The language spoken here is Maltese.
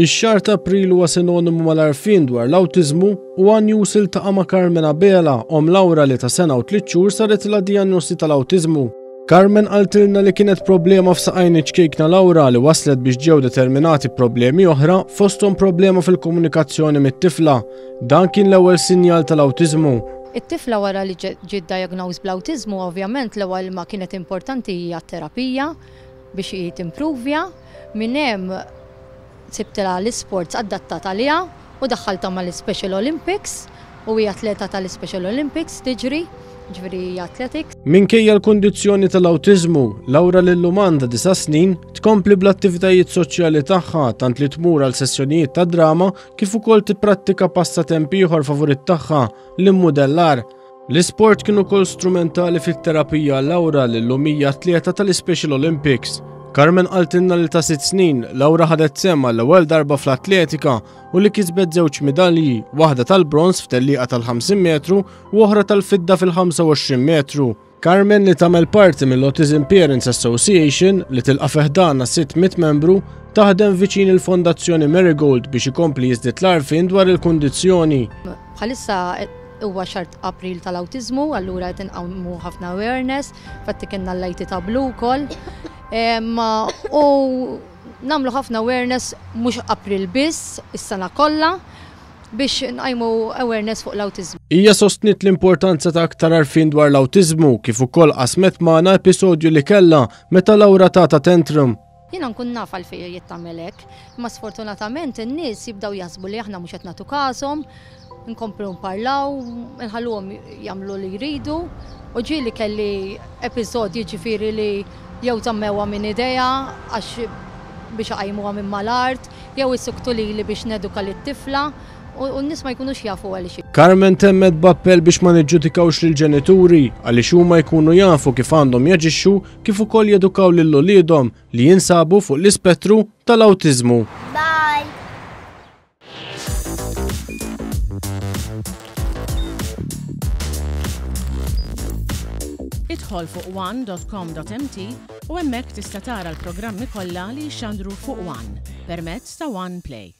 Ix-xahar ta' April huwa sinonimu mal-għarfien dwar l-awtiżmu u News iltaqa' ma' Carmen Abela, Laura li ta' sena u 3 xhur saret ilha dijanjosi tal-awtiżmu. Carmen qaltilna li kienet problema f'saqajn iċkejkna Laura li waslet biex ġew determinati problemi oħra fosthom problema fil-komunikazzjoni mit-tifla. Dan kien l-ewwel sinjal tal-awtiżmu. It-tifla wara li ġiet diagnosed bl-awtiżmu ovvjament l-ewwel ma kienet importanti hija terapija biex hi timprovja minn hemm sibtilha l-isports adattat għaliha u daħħalta mal-Special Olympics u hija atleta tal-Special Olympics tiġri, ġifieri hija athletics. Minkejja l-kundizzjoni tal-awtiżmu, Laura l-lumanda 9 snin tkompli bl-attivitajiet soċjali tagħha tant li tmur għal sessjonijiet ta' drama kif ukoll tipprattika passatempi ieħor favorit tagħha l-immodellar. L-isport kien ukoll strumentali fit-terapija Laura l-lum hija atleta tal-Special Olympics. Carmen qaltilna li ta' 6 snin Laura ħadet sehem l-ewwel darba fl-atletika u li kisbet 2 medalji, waħda tal-bronz f'tellieqa tal-50 metru u oħra tal-fidda fil-25 metru. Carmen li tagħmel parti mill-Autism Parents Association li tilqa' fiħdana 600 membru taħdem viċin il-Fondazzjoni Marigold biex ikompli jiżdied l-għarfien dwar il-kundizzjoni. Bħalissa huwa xahar April tal-awtiżmu, allura qed inqawmu ħafna awareness, fatti kienna l-lajti ta' blu wkoll. U nagħmlu ħafna awareness mhux April biss, is-sena kollha biex nqajmu awareness fuq l-awtiżmu. Hija sostnit l-importanza ta' aktar għarfien dwar l-awtiżmu kif ukoll qasmet magħna episodju li kellha meta Laura tagħta tantrum. Jiena nkun naf għalfejn jittamel hekk, imma sfortunatament in-nies jibdew jaħsbu li aħna mhux qed nagħtu każhom, nkomplu nparlaw, nħalluhom jagħmlu li jridu u ġieli kelli episodji ġifieri li jew tammewa minn idea għax biex għajmuha minn mal-art, jew issuktu lili biex neduka lit-tifla u n-nies ma jkunux jafu għaliex. Carmen temmet b'appell biex ma niġġudikawx lill-ġenituri għaliex huma jkunu jafu kif għandhom jaġixxu kif ukoll jedukaw lil uliedhom li jinsabu fuq l-ispettru tal-awtiżmu. Idħol fuq one.com.mt u hemmhekk tista' tara l-programmi kollha li jxandru fuq One permezz ta' One Play.